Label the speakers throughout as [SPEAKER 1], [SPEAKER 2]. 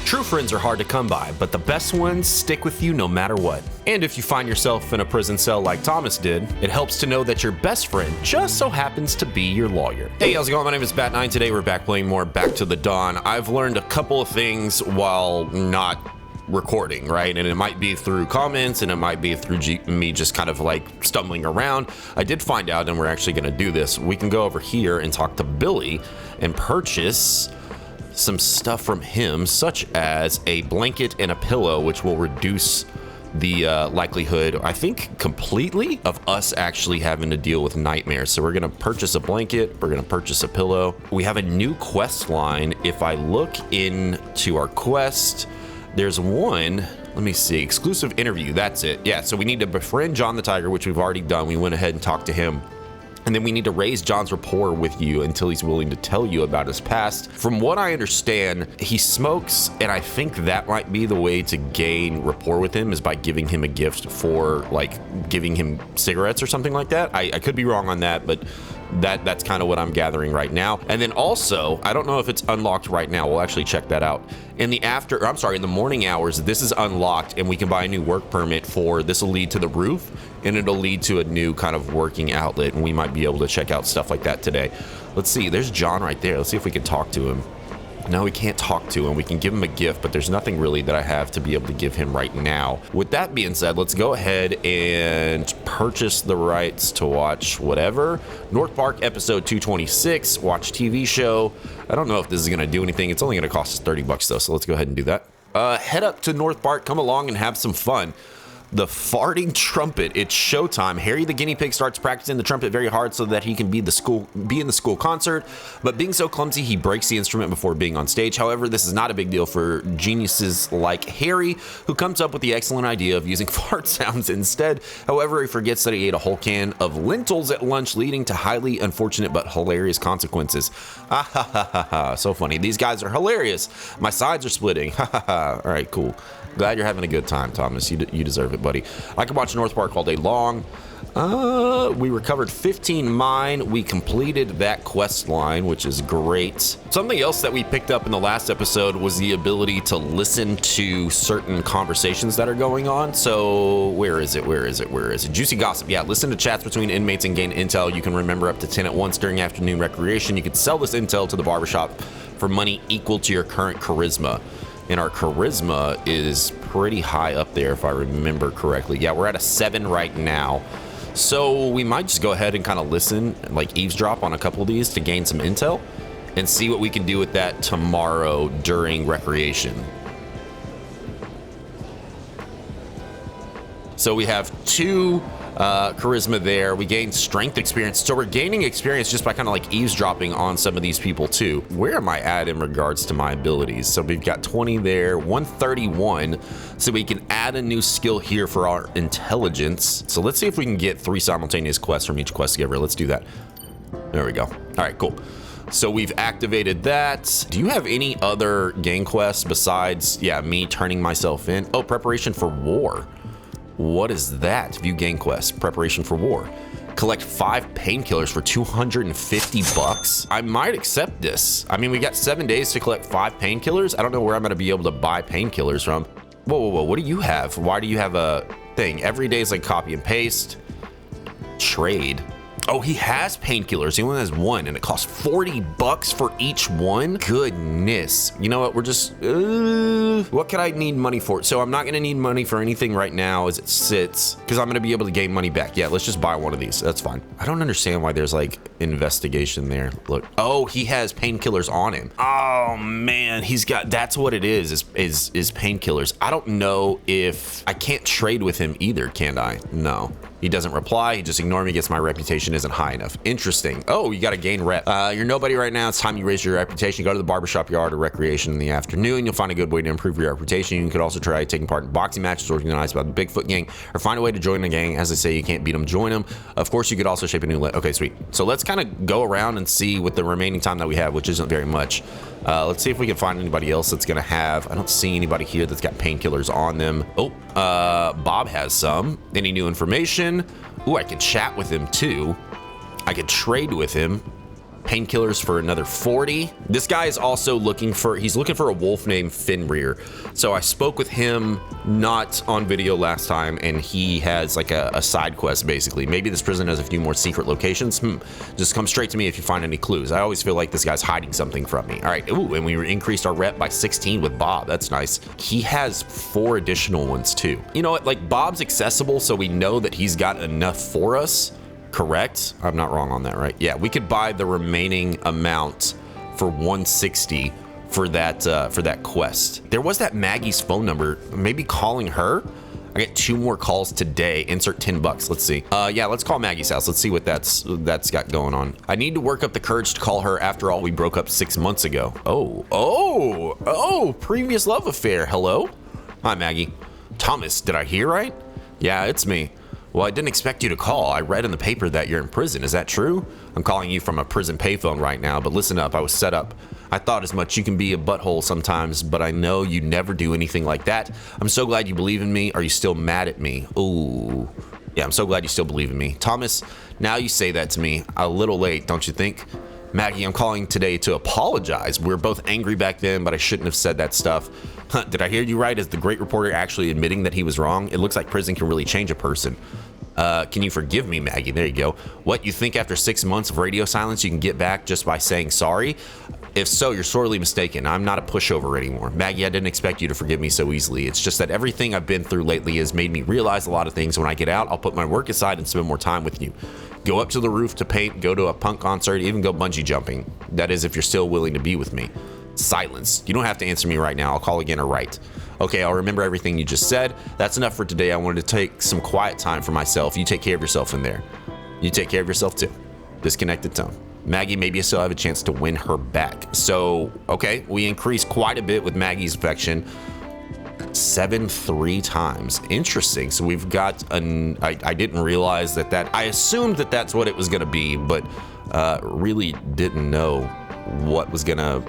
[SPEAKER 1] True friends are hard to come by, but the best ones stick with you no matter what. And if you find yourself in a prison cell like Thomas did, it helps to know that your best friend just so happens to be your lawyer. Hey, how's it going? My name is Bat9. Today we're back playing more Back to the Dawn. I've learned a couple of things while not recording, right? And it might be through comments and it might be through me just kind of like stumbling around. I did find out, and we're actually going to do this. We can go over here and talk to Billy and purchase some stuff from him, such as a blanket and a pillow, which will reduce the likelihood, I think, completely of us actually having to deal with nightmares. So we're going to purchase a blanket. We're going to purchase a pillow. We have a new quest line. If I look into our quest, there's one, let me see, exclusive interview. That's it. Yeah, so we need to befriend John the Tiger, which we've already done. We went ahead and talked to him. And then we need to raise John's rapport with you until he's willing to tell you about his past. From what I understand, he smokes, and I think that might be the way to gain rapport with him, is by giving him a gift for, like, giving him cigarettes or something like that. I could be wrong on that, but that's kind of what I'm gathering right now. And then also, I don't know if it's unlocked right now. We'll actually check that out. In the morning hours, this is unlocked, and we can buy a new work permit for, this will lead to the roof, and it'll lead to a new kind of working outlet, and we might be able to check out stuff like that today. Let's see, there's John right there. Let's see if we can talk to him. No, we can't talk to him. We can give him a gift, but there's nothing really that I have to be able to give him right now. With that being said, let's go ahead and purchase the rights to watch whatever. North Park episode 226, watch TV show. I don't know if this is going to do anything. It's only going to cost us 30 bucks though, so let's go ahead and do that. Head up to North Park, come along and have some fun. The farting trumpet. It's showtime. Harry the guinea pig starts practicing the trumpet very hard so that he can be in the school concert, but being so clumsy, he breaks the instrument before being on stage. However, this is not a big deal for geniuses like Harry, who comes up with the excellent idea of using fart sounds instead. However, he forgets that he ate a whole can of lentils at lunch, leading to highly unfortunate but hilarious consequences. Ah ha ha ha ha. So funny. These guys are hilarious. My sides are splitting. Ha ha ha. All right, cool. Glad you're having a good time, Thomas. You deserve it, buddy. I could watch North Park all day long. We recovered 15 mine. We completed that quest line, which is great. Something else that we picked up in the last episode was the ability to listen to certain conversations that are going on. So where is it? Juicy gossip. Yeah, listen to chats between inmates and gain intel. You can remember up to 10 at once during afternoon recreation. You can sell this intel to the barbershop for money equal to your current charisma. And our charisma is pretty high up there, if I remember correctly. Yeah, we're at a 7 right now. So we might just go ahead and kind of listen, like eavesdrop on a couple of these to gain some intel and see what we can do with that tomorrow during recreation. So we have 2 charisma there. We gained strength experience. So we're gaining experience just by kind of like eavesdropping on some of these people too. Where am I at in regards to my abilities? So we've got 20 there, 131. So we can add a new skill here for our intelligence. So let's see if we can get 3 simultaneous quests from each quest giver. Let's do that. There we go. All right, cool. So we've activated that. Do you have any other game quests besides, me turning myself in? Oh, preparation for war. What is that? View game quest. Preparation for war. Collect 5 painkillers for 250 bucks. I might accept this. I mean, we got 7 days to collect 5 painkillers. I don't know where I'm gonna be able to buy painkillers from. Whoa. What do you have? Why do you have a thing? Every day is like copy and paste. Trade. Oh, he has painkillers. He only has 1, and it costs 40 bucks for each one. Goodness. You know what? We're just, what could I need money for? So I'm not going to need money for anything right now as it sits, because I'm going to be able to gain money back. Yeah, let's just buy one of these. That's fine. I don't understand why there's like investigation there. Look. Oh, he has painkillers on him. Oh man, he's got, that's what it is painkillers. I don't know if I can't trade with him either, can I? No. He doesn't reply. He just ignores me. Guess my reputation isn't high enough. Interesting. Oh, you got to gain rep. You're nobody right now. It's time you raise your reputation. Go to the barbershop yard or recreation in the afternoon. You'll find a good way to improve your reputation. You could also try taking part in boxing matches organized by the Bigfoot gang, or find a way to join the gang. As they say, you can't beat them, join them. Of course, you could also shape a new okay, sweet. So let's kind of go around and see with the remaining time that we have, which isn't very much. Let's see if we can find anybody else that's gonna have, I don't see anybody here that's got painkillers on them. Oh, Bob has some. Any new information? Ooh, I can chat with him too. I could trade with him. Painkillers for another 40. This guy is also looking for a wolf named Fenrir. So I spoke with him not on video last time, and he has like a side quest basically. Maybe this prison has a few more secret locations. Just come straight to me if you find any clues. I always feel like this guy's hiding something from me. All right, ooh, and we increased our rep by 16 with Bob. That's nice. He has 4 additional ones too. You know what, like Bob's accessible, so we know that he's got enough for us. Correct? I'm not wrong on that, right? Yeah, we could buy the remaining amount for 160 for that quest. There was that Maggie's phone number. Maybe calling her. I get 2 more calls today. Insert $10. Let's see. Yeah, let's call Maggie's house. Let's see what that's got going on. I need to work up the courage to call her. After all, we broke up 6 months ago. Oh, previous love affair. Hello? Hi, Maggie. Thomas, did I hear right? Yeah, it's me. Well, I didn't expect you to call. I read in the paper that you're in prison. Is that true? I'm calling you from a prison payphone right now, but listen up. I was set up. I thought as much. You can be a butthole sometimes, but I know you never do anything like that. I'm so glad you believe in me. Are you still mad at me? Ooh. Yeah, I'm so glad you still believe in me. Thomas, now you say that to me. A little late, don't you think? Maggie, I'm calling today to apologize. We were both angry back then, but I shouldn't have said that stuff. Did I hear you right? Is the great reporter actually admitting that he was wrong? It looks like prison can really change a person. Can you forgive me, Maggie? There you go. What, you think after 6 months of radio silence you can get back just by saying sorry? If so, you're sorely mistaken. I'm not a pushover anymore. Maggie, I didn't expect you to forgive me so easily. It's just that everything I've been through lately has made me realize a lot of things. When I get out, I'll put my work aside and spend more time with you. Go up to the roof to paint, go to a punk concert, even go bungee jumping. That is, if you're still willing to be with me. Silence. You don't have to answer me right now. I'll call again or write. Okay, I'll remember everything you just said. That's enough for today. I wanted to take some quiet time for myself. You take care of yourself in there. You take care of yourself too. Disconnected tone. Maggie, maybe I still have a chance to win her back. So, okay, we increased quite a bit with Maggie's affection. 7 times. Interesting. So we've got I didn't realize that I assumed that that's what it was going to be, but really didn't know what was going to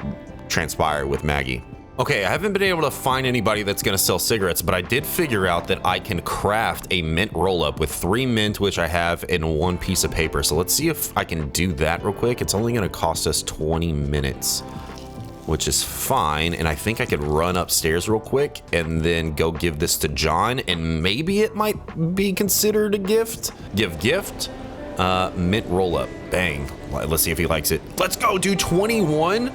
[SPEAKER 1] transpire with Maggie. Okay, I haven't been able to find anybody that's going to sell cigarettes, but I did figure out that I can craft a mint roll-up with 3 mint, which I have, in 1 piece of paper. So let's see if I can do that real quick. It's only going to cost us 20 minutes, which is fine. And I think I could run upstairs real quick and then go give this to John, and maybe it might be considered a gift. Give gift. Mint roll-up. Bang. Let's see if he likes it. Let's go, dude. 21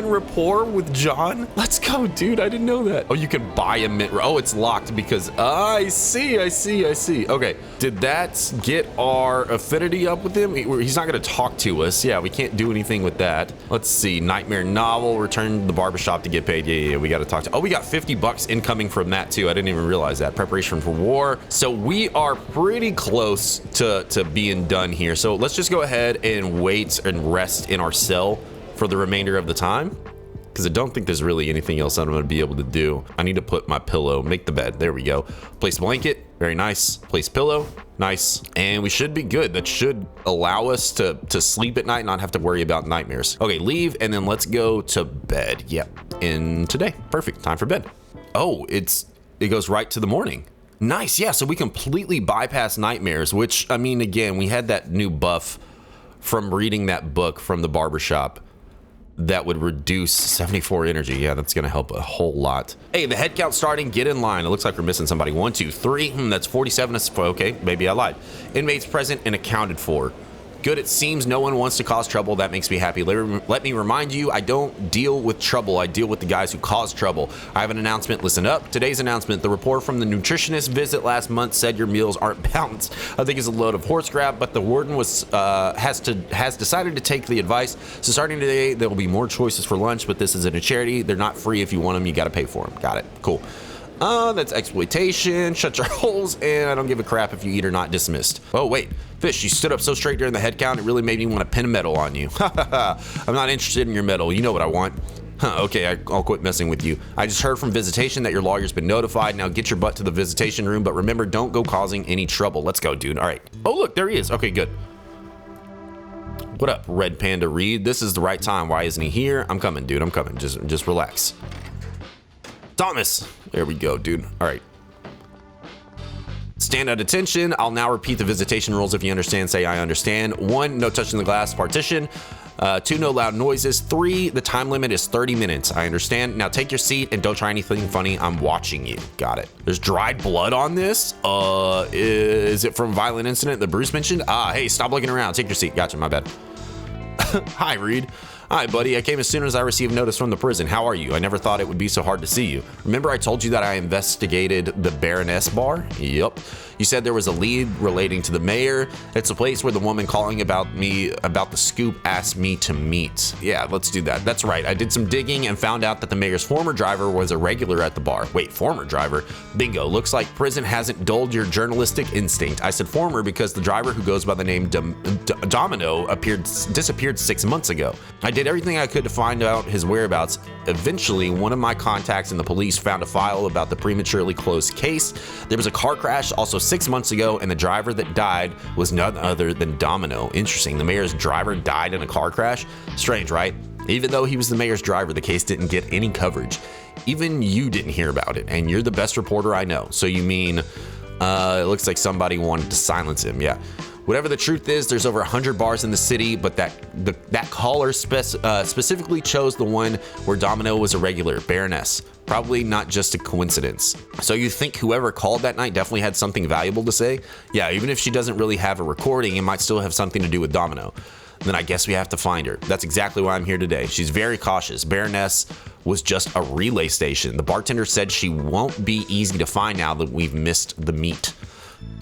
[SPEAKER 1] rapport with John. Let's go, dude. I didn't know that. Oh, you can buy a mint. Oh, it's locked because I see. Okay, did that get our affinity up with him? He's not going to talk to us. Yeah, we can't do anything with that. Let's see. Nightmare novel. Return to the barbershop to get paid. Yeah, we got to talk to. Oh, we got $50 incoming from that too. I didn't even realize that. Preparation for war. So we are pretty close to being done here. So let's just go ahead and wait and rest in our cell for the remainder of the time, because I don't think there's really anything else I'm going to be able to do. I need to put my pillow, make the bed. There we go. Place blanket. Very nice. Place pillow. Nice. And we should be good. That should allow us to sleep at night and not have to worry about nightmares. Okay, leave, and then let's go to bed. Yep. In today. Perfect. Time for bed. Oh, it goes right to the morning. Nice. Yeah, so we completely bypass nightmares, which, I mean, again, we had that new buff from reading that book from the barbershop that would reduce 74 energy. Yeah, that's gonna help a whole lot. Hey, the head count starting. Get in line. It looks like we're missing somebody. 1, 2, 3. That's 47. Okay, maybe I lied. Inmates present and accounted for. Good. It seems no one wants to cause trouble. That makes me happy. Let me remind you, I don't deal with trouble. I deal with the guys who cause trouble. I have an announcement. Listen up. Today's announcement. The report from the nutritionist visit last month said your meals aren't balanced. I think it's a load of horse crap, but the warden has decided to take the advice. So starting today, there will be more choices for lunch, but this isn't a charity. They're not free. If you want them, you got to pay for them. Got it. Cool. That's exploitation. Shut your holes, and I don't give a crap if you eat or not. Dismissed. Oh, wait. Fish, you stood up so straight during the head count, it really made me want to pin a medal on you. I'm not interested in your medal. You know what I want. Okay, I'll quit messing with you. I just heard from visitation that your lawyer's been notified. Now get your butt to the visitation room, but remember, don't go causing any trouble. Let's go, dude. All right. Oh, look, there he is. Okay, good. What up, Red Panda Reed? This is the right time. Why isn't he here? I'm coming, dude. I'm coming. Just relax. Thomas. There we go, dude. All right. It's Stand at attention. I'll now repeat the visitation rules. If you understand, say I understand. 1, no touching the glass partition. 2, no loud noises. 3, the time limit is 30 minutes. I understand. Now take your seat and don't try anything funny. I'm watching you. Got it. There's dried blood on this. Is it from a violent incident that Bruce mentioned? Hey, stop looking around. Take your seat. Gotcha, my bad. Hi, Reed. Hi, buddy. I came as soon as I received notice from the prison. How are you? I never thought it would be so hard to see you. Remember I told you that I investigated the Baroness bar? Yep. You said there was a lead relating to the mayor. It's a place where the woman calling about the scoop asked me to meet. Yeah, let's do that. That's right. I did some digging and found out that the mayor's former driver was a regular at the bar. Wait, former driver? Bingo. Looks like prison hasn't dulled your journalistic instinct. I said former because the driver who goes by the name Domino disappeared 6 months ago. I did everything I could to find out his whereabouts. Eventually, one of my contacts in the police found a file about the prematurely closed case. There was a car crash also 6 months ago, and the driver that died was none other than Domino. Interesting. The mayor's driver died in a car crash? Strange, right? Even though he was the mayor's driver, the case didn't get any coverage. Even you didn't hear about it, and you're the best reporter I know. So you mean, it looks like somebody wanted to silence him. Yeah. Whatever the truth is, there's over 100 bars in the city, but that caller specifically chose the one where Domino was a regular, Baroness. Probably not just a coincidence. So you think whoever called that night definitely had something valuable to say? Yeah, even if she doesn't really have a recording, it might still have something to do with Domino. Then I guess we have to find her. That's exactly why I'm here today. She's very cautious. Baroness was just a relay station. The bartender said she won't be easy to find now that we've missed the meet.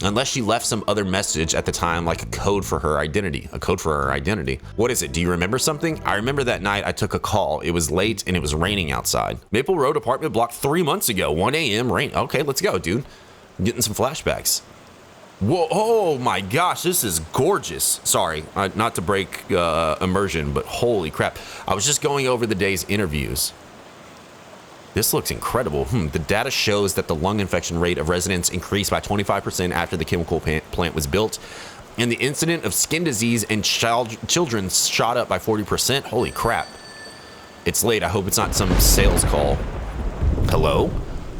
[SPEAKER 1] Unless she left some other message at the time, like a code for her identity. A code for her identity. What is it? Do you remember something? I remember that night I took a call. It was late and it was raining outside. Maple Road apartment block 3 months ago. 1 a.m. rain. Okay, let's go, dude. I'm getting some flashbacks. Whoa, oh my gosh, this is gorgeous. Sorry, not to break immersion, but holy crap. I was just going over the day's interviews. This looks incredible. The data shows that the lung infection rate of residents increased by 25% after the chemical plant was built, and the incident of skin disease in children shot up by 40%. Holy crap. It's late. I hope it's not some sales call. Hello?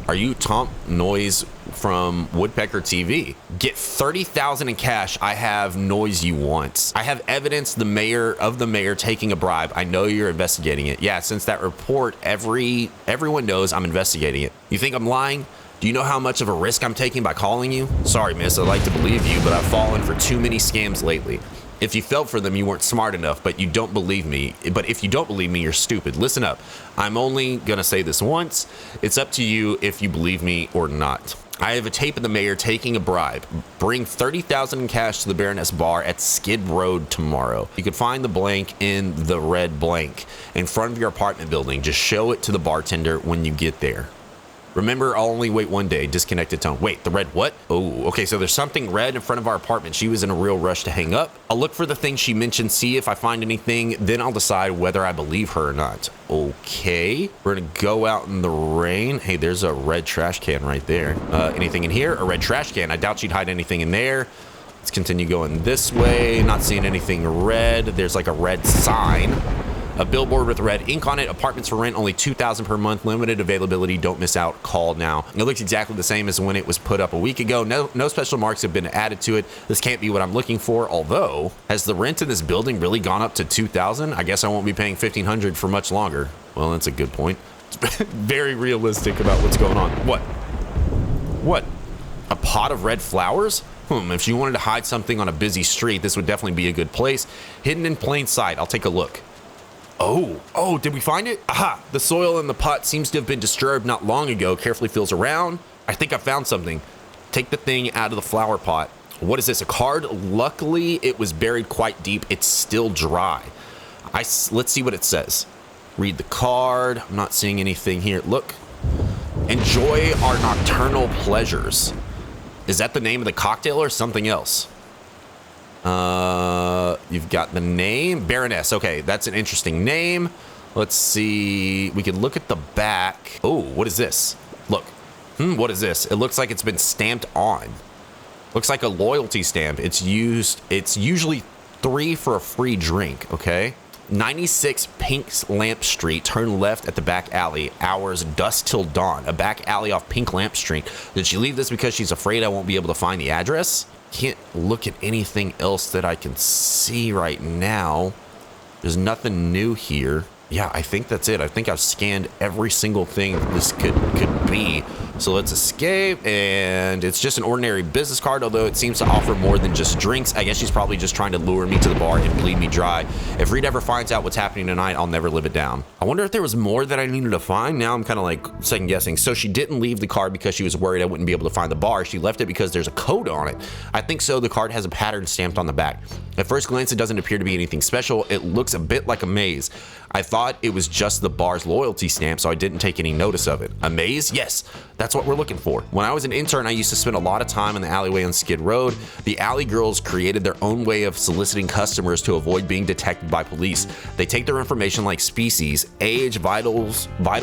[SPEAKER 1] Are you Tom Noise from Woodpecker TV? Get $30,000 in cash. I have noise you want. I have evidence the mayor taking a bribe. I know you're investigating it. Yeah, since that report, everyone knows I'm investigating it. You think I'm lying? Do you know how much of a risk I'm taking by calling you? Sorry, miss, I'd like to believe you, but I've fallen for too many scams lately. If you fell for them, you weren't smart enough, but you don't believe me. But if you don't believe me, you're stupid. Listen up. I'm only gonna say this once. It's up to you if you believe me or not. I have a tape of the mayor taking a bribe. Bring $30,000 in cash to the Baroness bar at Skid Road tomorrow. You can find the blank in the red blank in front of your apartment building. Just show it to the bartender when you get there. Remember, I'll only wait 1 day. Disconnected tone. Wait, the red what? Oh, okay, so there's something red in front of our apartment. She was in a real rush to hang up. I'll look for the thing she mentioned, see if I find anything, then I'll decide whether I believe her or not. Okay, we're gonna go out in the rain. Hey, there's a red trash can right there. Anything in here? A red trash can. I doubt she'd hide anything in there. Let's continue going this way. Not seeing anything red. There's like a red sign. A billboard with red ink on it. Apartments for rent, only $2,000 per month. Limited availability. Don't miss out. Call now. It looks exactly the same as when it was put up a week ago. No special marks have been added to it. This can't be what I'm looking for. Although, has the rent in this building really gone up to $2,000? I guess I won't be paying $1,500 for much longer. Well, that's a good point. It's very realistic about what's going on. What? What? A pot of red flowers? If you wanted to hide something on a busy street, this would definitely be a good place. Hidden in plain sight. I'll take a look. Oh, did we find it? Aha, the soil in the pot seems to have been disturbed not long ago. Carefully feels around. I think I found something. Take the thing out of the flower pot. What is this, a card? Luckily, it was buried quite deep. It's still dry. Let's see what it says. Read the card. I'm not seeing anything here. Look. Enjoy our nocturnal pleasures. Is that the name of the cocktail or something else? You've got the name, Baroness. Okay, that's an interesting name. Let's see. We can look at the back. Oh, what is this? Look. What is this? It looks like it's been stamped on. Looks like a loyalty stamp. It's usually 3 for a free drink. Okay. 96 Pink Lamp Street, turn left at the back alley, hours dusk till dawn. A back alley off Pink Lamp Street. Did she leave this because she's afraid I won't be able to find the address? Can't look at anything else that I can see right now. There's nothing new here. Yeah, I think that's it. I think I've scanned every single thing this could be. So let's escape, and it's just an ordinary business card, although it seems to offer more than just drinks. I guess she's probably just trying to lure me to the bar and bleed me dry. If Reed ever finds out what's happening tonight, I'll never live it down. I wonder if there was more that I needed to find. Now I'm kind of like second guessing. So she didn't leave the card because she was worried I wouldn't be able to find the bar. She left it because there's a code on it. I think so. The card has a pattern stamped on the back. At first glance, it doesn't appear to be anything special. It looks a bit like a maze. I thought it was just the bar's loyalty stamp, so I didn't take any notice of it. A maze? Yes, that's what we're looking for. When I was an intern, I used to spend a lot of time in the alleyway on Skid Road. The alley girls created their own way of soliciting customers to avoid being detected by police. They take their information like species, age, vital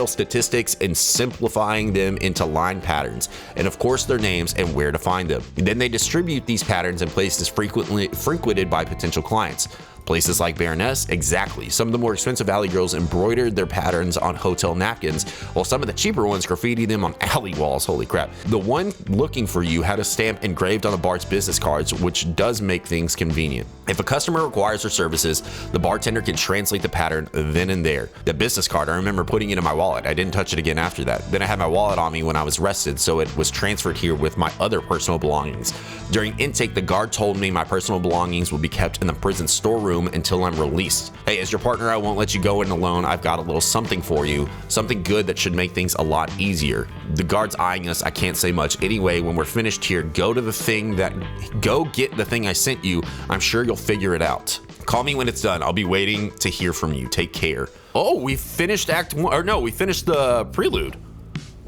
[SPEAKER 1] statistics, and simplifying them into line patterns, and of course their names and where to find them. Then they distribute these patterns in places frequented by potential clients. Places like Baroness, exactly. Some of the more expensive alley girls embroidered their patterns on hotel napkins, while some of the cheaper ones graffitied them on alley walls. Holy crap. The one looking for you had a stamp engraved on the bar's business cards, which does make things convenient. If a customer requires her services, the bartender can translate the pattern then and there. The business card, I remember putting it in my wallet. I didn't touch it again after that. Then I had my wallet on me when I was arrested, so it was transferred here with my other personal belongings. During intake, the guard told me my personal belongings will be kept in the prison storeroom until I'm released. Hey, as your partner, I won't let you go in alone. I've got a little something for you. Something good that should make things a lot easier. The guard's eyeing us. I can't say much. Anyway, when we're finished here, go get the thing I sent you. I'm sure you'll figure it out. Call me when it's done. I'll be waiting to hear from you. Take care. Oh, we finished act one, or no, we finished the prelude.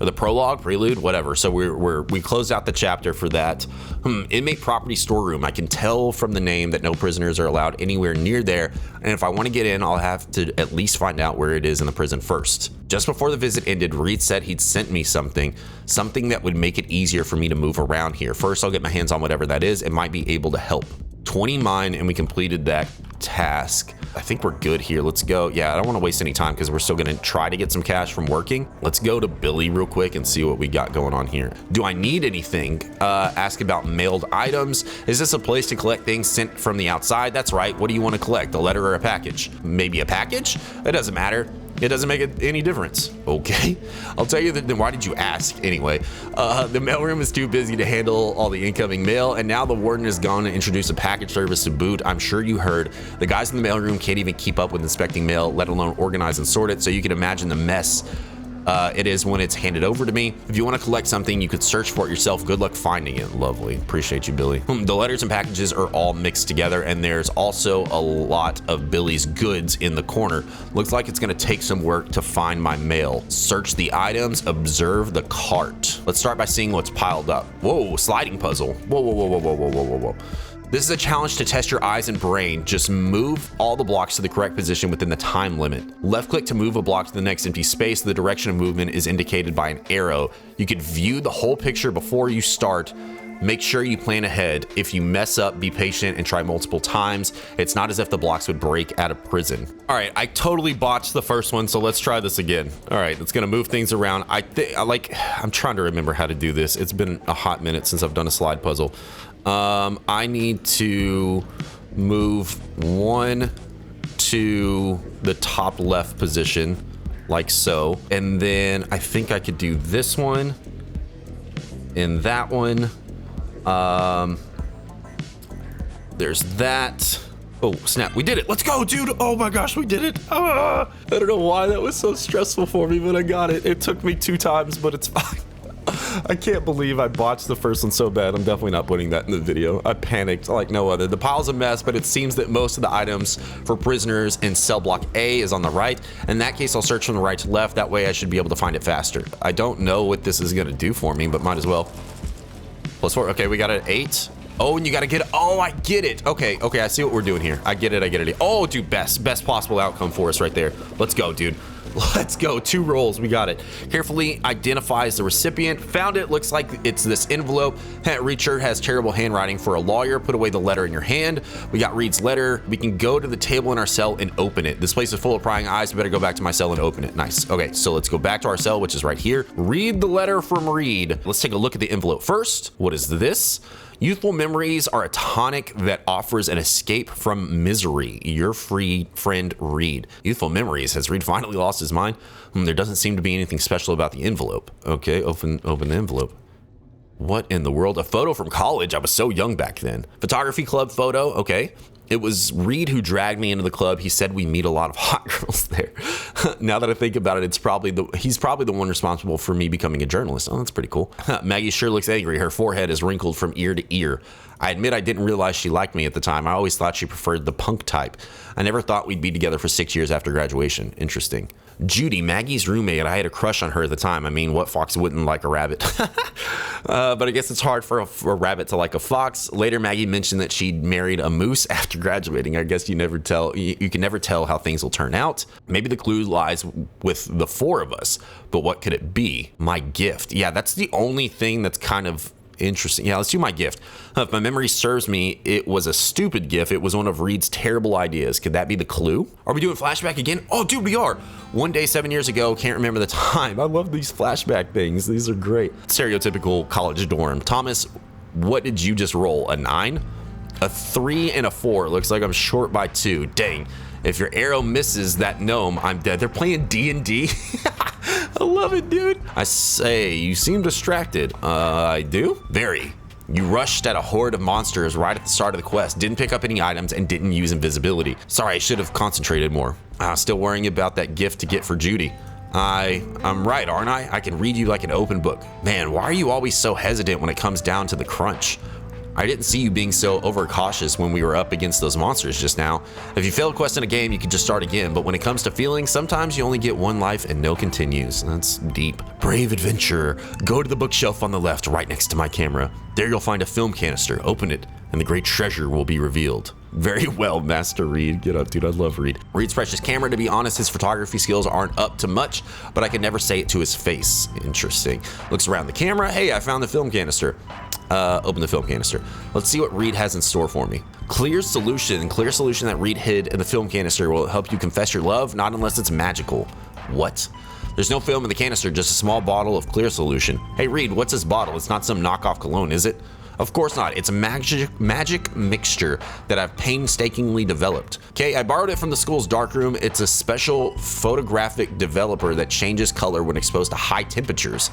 [SPEAKER 1] Or the prologue, prelude, whatever. So we closed out the chapter for that. Inmate property storeroom. I can tell from the name that no prisoners are allowed anywhere near there. And if I want to get in, I'll have to at least find out where it is in the prison first. Just before the visit ended, Reed said he'd sent me something that would make it easier for me to move around here. First, I'll get my hands on whatever that is. It might be able to help. 20 mine, and we completed that task. I think we're good here. Let's go. Yeah, I don't want to waste any time because we're still going to try to get some cash from working. Let's go to Billy real quick and see what we got going on here. Do I need anything? Ask about mailed items. Is this a place to collect things sent from the outside? That's right. What do you want to collect? A letter or a package? Maybe a package? It doesn't matter. It doesn't make any difference. Okay, I'll tell you that. Then why did you ask anyway? The mailroom is too busy to handle all the incoming mail, and now the warden is gone to introduce a package service to boot. I'm sure you heard. The guys in the mailroom can't even keep up with inspecting mail, let alone organize and sort it, so you can imagine the mess it is when it's handed over to me. If you want to collect something, you could search for it yourself. Good luck finding it. Lovely. Appreciate you, Billy. The letters and packages are all mixed together, and there's also a lot of Billy's goods in the corner. Looks like it's going to take some work to find my mail. Search the items, observe the cart. Let's start by seeing what's piled up. Whoa, sliding puzzle. Whoa, whoa, whoa, whoa, whoa, whoa, whoa, whoa, whoa. This is a challenge to test your eyes and brain. Just move all the blocks to the correct position within the time limit. Left click to move a block to the next empty space. The direction of movement is indicated by an arrow. You can view the whole picture before you start. Make sure you plan ahead. If you mess up, be patient and try multiple times. It's not as if the blocks would break out of prison. All right, I totally botched the first one, so let's try this again. All right, it's gonna move things around. I'm trying to remember how to do this. It's been a hot minute since I've done a slide puzzle. I need to move one to the top left position, like so. And then I think I could do this one and that one. There's that. Oh, snap. We did it. Let's go, dude. Oh my gosh, we did it. I don't know why that was so stressful for me, but I got it. It took me 2 times, but it's fine. I can't believe I botched the first one so bad. I'm definitely not putting that in the video. I panicked like no other. The pile's a mess, but it seems that most of the items for prisoners in cell block A is on the right. In that case, I'll search from the right to left. That way I should be able to find it faster. I don't know what this is gonna do for me, but might as well. +4, okay, we got it at 8. Oh, and you gotta get it. Oh, I get it. Okay, I see what we're doing here. I get it. Oh, dude, best possible outcome for us right there. Let's go, dude. Let's go. 2 rolls. We got it. Carefully identifies the recipient. Found it. Looks like it's this envelope. Reed sure has terrible handwriting for a lawyer. Put away the letter in your hand. We got Reed's letter. We can go to the table in our cell and open it. This place is full of prying eyes. We better go back to my cell and open it. Nice. Okay, so let's go back to our cell, which is right here. Read the letter from Reed. Let's take a look at the envelope first. What is this? Youthful memories are a tonic that offers an escape from misery. Your free friend, Reed. Youthful memories. Has Reed finally lost his mind? There doesn't seem to be anything special about the envelope. Okay, open the envelope. What in the world? A photo from college. I was so young back then. Photography club photo. Okay. It was Reed who dragged me into the club. He said we meet a lot of hot girls there. Now that I think about it, he's probably the one responsible for me becoming a journalist. Oh, that's pretty cool. Maggie sure looks angry. Her forehead is wrinkled from ear to ear. I admit I didn't realize she liked me at the time. I always thought she preferred the punk type. I never thought we'd be together for 6 years after graduation. Interesting. Judy, Maggie's roommate. I had a crush on her at the time. I mean, what fox wouldn't like a rabbit? But I guess it's hard for a rabbit to like a fox. Later, Maggie mentioned that she'd married a moose after graduating. I guess you can never tell how things will turn out. Maybe the clue lies with the 4 of us, but what could it be? My gift. Yeah, that's the only thing that's kind of interesting. Yeah, let's do my gift. If my memory serves me, it was a stupid gift. It was one of Reed's terrible ideas. Could that be the clue? Are we doing flashback again? Oh, dude, we are. One day 7 years ago, can't remember the time. I love these flashback things. These are great. Stereotypical college dorm. Thomas, what did you just roll? A 9? A 3 and a 4. Looks like I'm short by 2. Dang. If your arrow misses that gnome, I'm dead. They're playing D&D. I love it, dude. I say, you seem distracted. I do? Very. You rushed at a horde of monsters right at the start of the quest, didn't pick up any items, and didn't use invisibility. Sorry, I should have concentrated more. Still worrying about that gift to get for Judy. I'm right, aren't I? I can read you like an open book. Man, why are you always so hesitant when it comes down to the crunch? I didn't see you being so overcautious when we were up against those monsters just now. If you fail a quest in a game, you can just start again, but when it comes to feelings, sometimes you only get one life and no continues. That's deep. Brave adventurer, go to the bookshelf on the left right next to my camera. There you'll find a film canister. Open it, and the great treasure will be revealed. Very well, Master Reed. Get up, dude. I love Reed. Reed's precious camera. To be honest, his photography skills aren't up to much, but I can never say it to his face. Interesting. Looks around the camera. Hey, I found the film canister. Open the film canister. Let's see what Reed has in store for me. Clear solution that Reed hid in the film canister will help you confess your love, not unless it's magical. What? There's no film in the canister, just a small bottle of clear solution. Hey Reed, what's this bottle? It's not some knockoff cologne, is it? Of course not. It's a magic mixture that I've painstakingly developed. Okay, I borrowed it from the school's darkroom. It's a special photographic developer that changes color when exposed to high temperatures.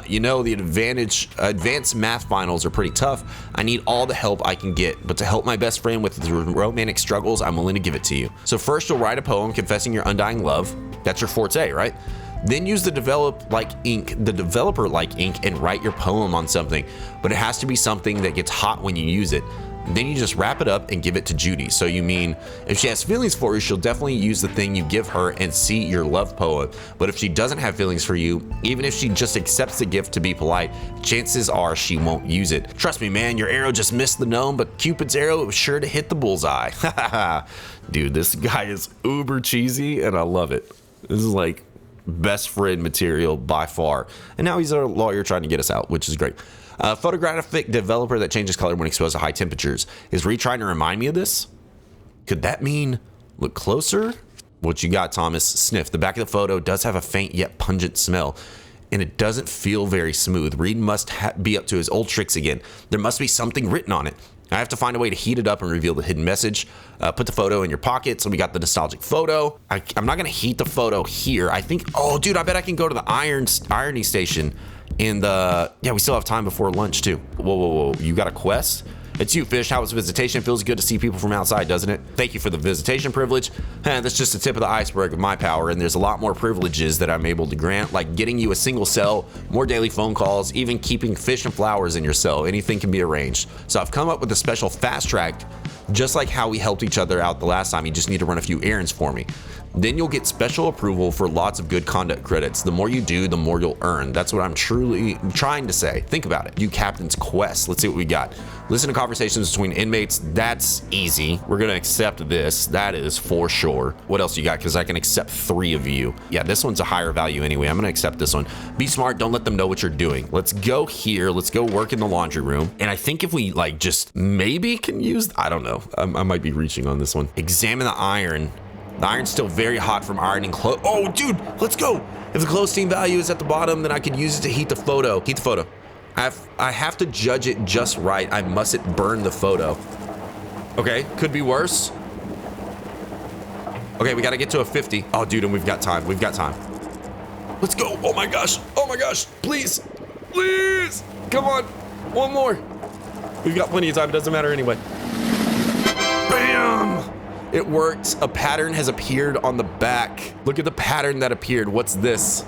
[SPEAKER 1] You know, the advanced math finals are pretty tough. I need all the help I can get, but to help my best friend with his romantic struggles, I'm willing to give it to you. So first you'll write a poem confessing your undying love. That's your forte, right? Then use the developer-like ink and write your poem on something, but it has to be something that gets hot when you use it. Then you just wrap it up and give it to Judy. So you mean, if she has feelings for you, she'll definitely use the thing you give her and see your love poem. But if she doesn't have feelings for you, even if she just accepts the gift to be polite, chances are she won't use it. Trust me, man, your arrow just missed the gnome, but Cupid's arrow was sure to hit the bullseye. Dude, this guy is uber cheesy and I love it. This is like best friend material by far. And now he's a lawyer trying to get us out, which is great. Photographic developer that changes color when exposed to high temperatures. Is Reed trying to remind me of this? Could that mean look closer? What you got, Thomas? Sniff. The back of the photo does have a faint yet pungent smell, and it doesn't feel very smooth. Reed must be up to his old tricks again. There must be something written on it. I have to find a way to heat it up and reveal the hidden message. Put the photo in your pocket. So we got the nostalgic photo. I'm not going to heat the photo here. I think, oh, dude, I bet I can go to the irony station. And yeah, we still have time before lunch too. Whoa. You got a quest? It's you, Fish. How was visitation? Feels good to see people from outside, doesn't it? Thank you for the visitation privilege. That's just the tip of the iceberg of my power, and there's a lot more privileges that I'm able to grant, like getting you a single cell, more daily phone calls, even keeping fish and flowers in your cell. Anything can be arranged. So I've come up with a special fast track Just like how we helped each other out the last time, you just need to run a few errands for me. Then you'll get special approval for lots of good conduct credits. The more you do, the more you'll earn. That's what I'm truly trying to say. Think about it. You Captain's Quest. Let's see what we got. Listen to conversations between inmates. That's easy. We're gonna accept this. That is for sure. What else you got? Because I can accept 3 of you. Yeah, this one's a higher value anyway. I'm gonna accept this one. Be smart. Don't let them know what you're doing. Let's go here. Let's go work in the laundry room. And I think if we like just maybe can use, I don't know. I might be reaching on this one. Examine the iron. The iron's still very hot from ironing clothes. Oh, dude, let's go. If the clothes steam value is at the bottom, then I could use it to heat the photo. Heat the photo. I have to judge it just right. I mustn't burn the photo. Okay, could be worse. Okay, we gotta get to a 50. Oh, dude, and we've got time. We've got time. Let's go. Oh my gosh. Oh my gosh. Please. Please. Come on. One more. We've got plenty of time. It doesn't matter anyway. Bam. It worked. A pattern has appeared on the back. Look at the pattern that appeared. What's this?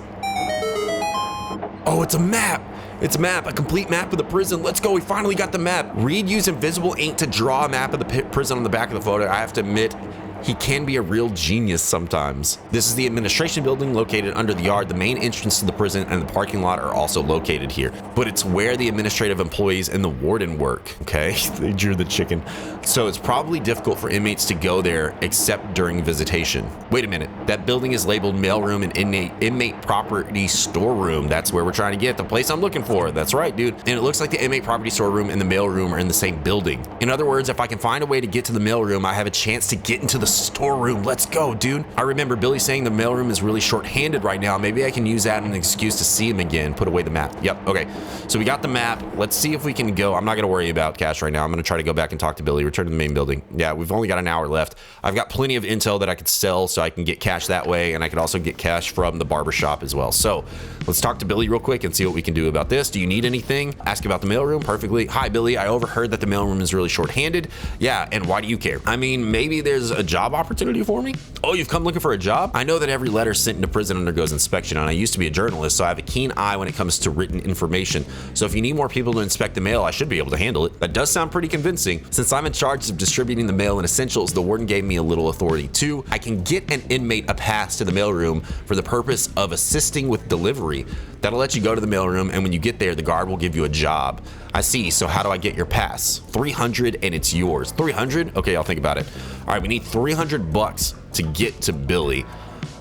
[SPEAKER 1] Oh, it's a map. It's a map, a complete map of the prison. Let's go. We finally got the map. Reed used invisible ink to draw a map of the prison on the back of the photo. I have to admit, he can be a real genius sometimes. This is the administration building located under the yard. The main entrance to the prison and the parking lot are also located here, but it's where the administrative employees and the warden work. Okay, they drew the chicken. So it's probably difficult for inmates to go there except during visitation. Wait a minute, that building is labeled mailroom and inmate property storeroom. That's where we're trying to get, the place I'm looking for. That's right, dude. And it looks like the inmate property storeroom and the mailroom are in the same building. In other words, if I can find a way to get to the mailroom, I have a chance to get into the storeroom. Let's go, dude. I remember Billy saying the mailroom is really short-handed right now. Maybe I can use that as an excuse to see him again. Put away the map. Yep, okay. So we got the map. Let's see if we can go. I'm not gonna worry about cash right now. I'm gonna try to go back and talk to Billy. Return to the main building. Yeah, we've only got an hour left. I've got plenty of intel that I could sell, so I can get cash that way, and I could also get cash from the barber shop as well. So let's talk to Billy real quick and see what we can do about this. Do you need anything? Ask about the mailroom. Perfectly. Hi, Billy. I overheard that the mailroom is really short-handed. Yeah, and why do you care? I mean, maybe there's a job opportunity for me? Oh, you've come looking for a job? I know that every letter sent into prison undergoes inspection, and I used to be a journalist, so I have a keen eye when it comes to written information. So if you need more people to inspect the mail, I should be able to handle it. That does sound pretty convincing. Since I'm in charge of distributing the mail and essentials, the warden gave me a little authority too. I can get an inmate a pass to the mailroom for the purpose of assisting with delivery. That'll let you go to the mailroom, and when you get there, the guard will give you a job. I see, so how do I get your pass? 300 and it's yours. 300? Okay, I'll think about it. All right, we need 300 bucks to get to Billy.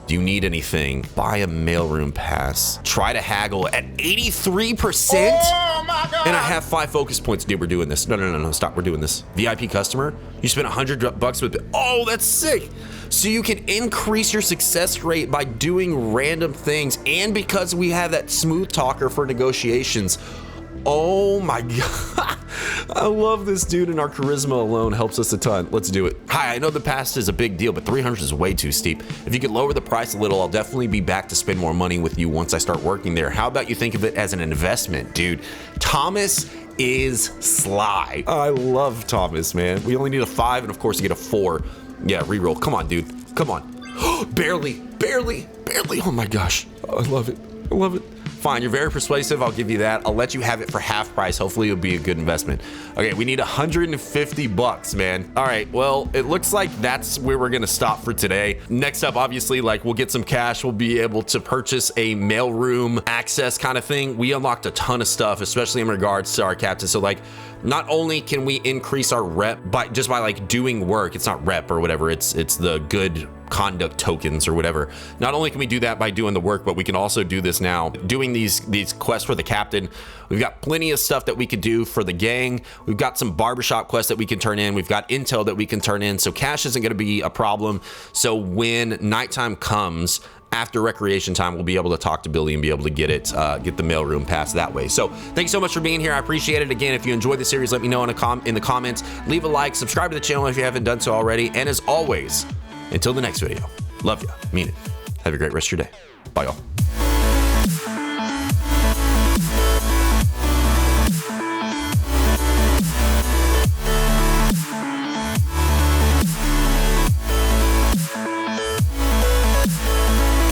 [SPEAKER 1] Do you need anything? Buy a mailroom pass. Try to haggle at 83%? Oh my God. And I have 5 focus points. Dude, we're doing this. No, stop, we're doing this. VIP customer, you spent 100 bucks with, oh, that's sick. So you can increase your success rate by doing random things, and because we have that smooth talker for negotiations. Oh my God. I love this dude, and our charisma alone helps us a ton. Let's do it. Hi, I know the pass is a big deal, but 300 is way too steep. If you could lower the price a little, I'll definitely be back to spend more money with you once I start working there. How about you think of it as an investment, dude? Thomas is sly. I love Thomas, man. We only need a 5, and of course you get a 4. Yeah, reroll. Come on, dude. Come on. barely. Oh my gosh. I love it. I love it. Fine, you're very persuasive. I'll give you that. I'll let you have it for half price. Hopefully it'll be a good investment. Okay, we need 150 bucks, man. All right, well, it looks like that's where we're gonna stop for today. Next up, obviously, like, we'll get some cash. We'll be able to purchase a mailroom access kind of thing. We unlocked a ton of stuff, especially in regards to our captain. So like, not only can we increase our rep by like doing work, it's not rep or whatever, it's the good conduct tokens or whatever. Not only can we do that by doing the work, but we can also do this now doing these quests for the captain. We've got plenty of stuff that we could do for the gang. We've got some barbershop quests that we can turn in. We've got intel that we can turn in. So cash isn't going to be a problem. So when nighttime comes, after recreation time, we'll be able to talk to Billy and be able to get the mailroom pass that way. So thank you so much for being here. I appreciate it. Again, if you enjoyed the series, let me know in the comments. Leave a like, subscribe to the channel if you haven't done so already. And as always, until the next video, love you, mean it. Have a great rest of your day. Bye, y'all.